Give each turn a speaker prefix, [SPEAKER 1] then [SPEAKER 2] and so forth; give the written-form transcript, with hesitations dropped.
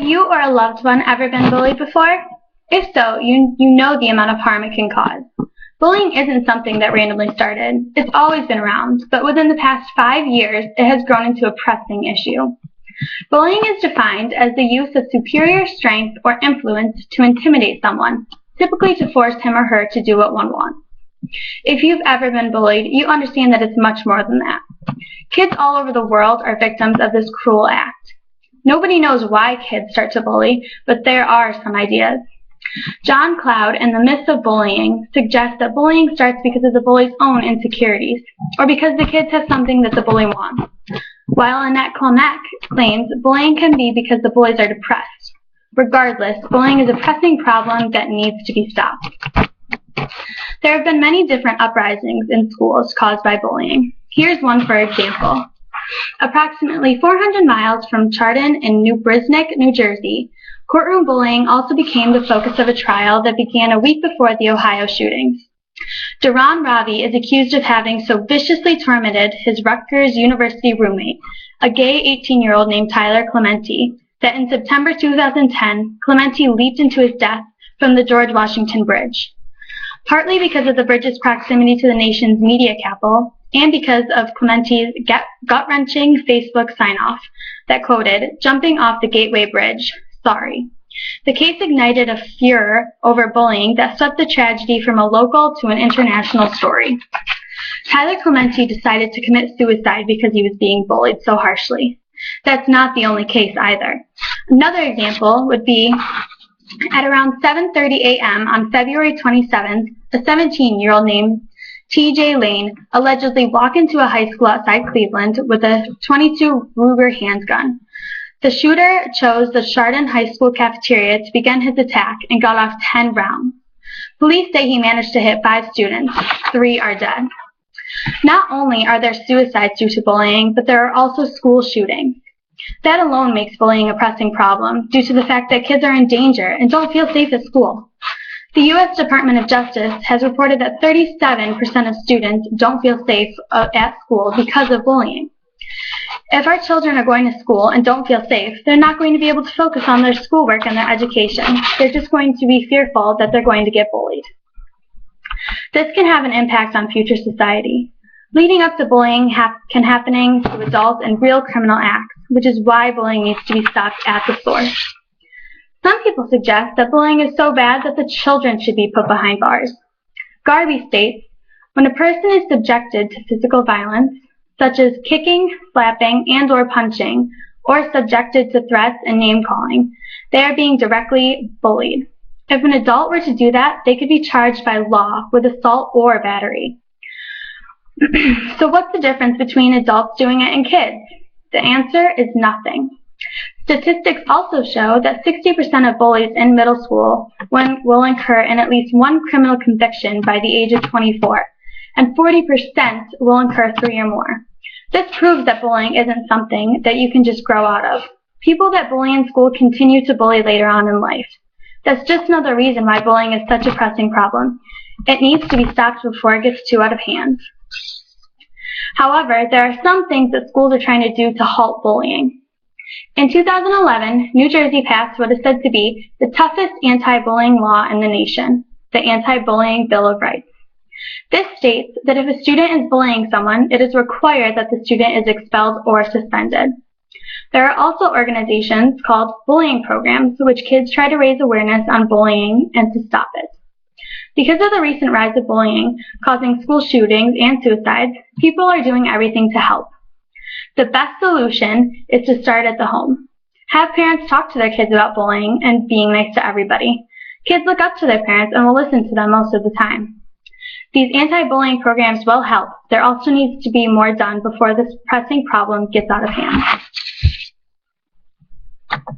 [SPEAKER 1] you or a loved one ever been bullied before? If so, you know the amount of harm it can cause. Bullying isn't something that randomly started. It's always been around, but within the past 5 years, it has grown into a pressing issue. Bullying is defined as the use of superior strength or influence to intimidate someone, typically to force him or her to do what one wants. If you've ever been bullied, you understand that it's much more than that. Kids all over the world are victims of this cruel act. Nobody knows why kids start to bully, but there are some ideas. John Cloud and the Myths of Bullying suggests that bullying starts because of the bully's own insecurities, or because the kids have something that the bully wants. While Annette Klemek claims bullying can be because the bullies are depressed. Regardless, bullying is a pressing problem that needs to be stopped. There have been many different uprisings in schools caused by bullying. Here's one for example. Approximately 400 miles from Chardon in New Brunswick, New Jersey, courtroom bullying also became the focus of a trial that began a week before the Ohio shootings. Daron Ravi is accused of having so viciously tormented his Rutgers University roommate, a gay 18-year-old named Tyler Clementi, that in September 2010, Clementi leaped into his death from the George Washington Bridge. Partly because of the bridge's proximity to the nation's media capital, and because of Clementi's gut-wrenching Facebook sign-off that quoted, "Jumping off the Gateway Bridge, sorry." The case ignited a furor over bullying that swept the tragedy from a local to an international story. Tyler Clementi decided to commit suicide because he was being bullied so harshly. That's not the only case either. Another example would be at around 7:30 a.m. on February 27th, a 17-year-old named T.J. Lane allegedly walked into a high school outside Cleveland with a .22 Ruger handgun. The shooter chose the Chardon High School cafeteria to begin his attack and got off 10 rounds. Police say he managed to hit 5 students. 3 are dead. Not only are there suicides due to bullying, but there are also school shootings. That alone makes bullying a pressing problem due to the fact that kids are in danger and don't feel safe at school. The U.S. Department of Justice has reported that 37% of students don't feel safe at school because of bullying. If our children are going to school and don't feel safe, they're not going to be able to focus on their schoolwork and their education. They're just going to be fearful that they're going to get bullied. This can have an impact on future society. Leading up to bullying can happening to adults and real criminal acts, which is why bullying needs to be stopped at the source. Some people suggest that bullying is so bad that the children should be put behind bars. Garvey states, when a person is subjected to physical violence, such as kicking, slapping, and/or punching, or subjected to threats and name-calling, they are being directly bullied. If an adult were to do that, they could be charged by law with assault or battery. So what's the difference between adults doing it and kids? The answer is nothing. Statistics also show that 60% of bullies in middle school will incur in at least one criminal conviction by the age of 24, and 40% will incur 3 or more. This proves that bullying isn't something that you can just grow out of. People that bully in school continue to bully later on in life. That's just another reason why bullying is such a pressing problem. It needs to be stopped before it gets too out of hand. However, there are some things that schools are trying to do to halt bullying. In 2011, New Jersey passed what is said to be the toughest anti-bullying law in the nation, the Anti-Bullying Bill of Rights. This states that if a student is bullying someone, it is required that the student is expelled or suspended. There are also organizations called bullying programs, which kids try to raise awareness on bullying and to stop it. Because of the recent rise of bullying causing school shootings and suicides, people are doing everything to help. The best solution is to start at the home. Have parents talk to their kids about bullying and being nice to everybody. Kids look up to their parents and will listen to them most of the time. These anti-bullying programs will help. There also needs to be more done before this pressing problem gets out of hand.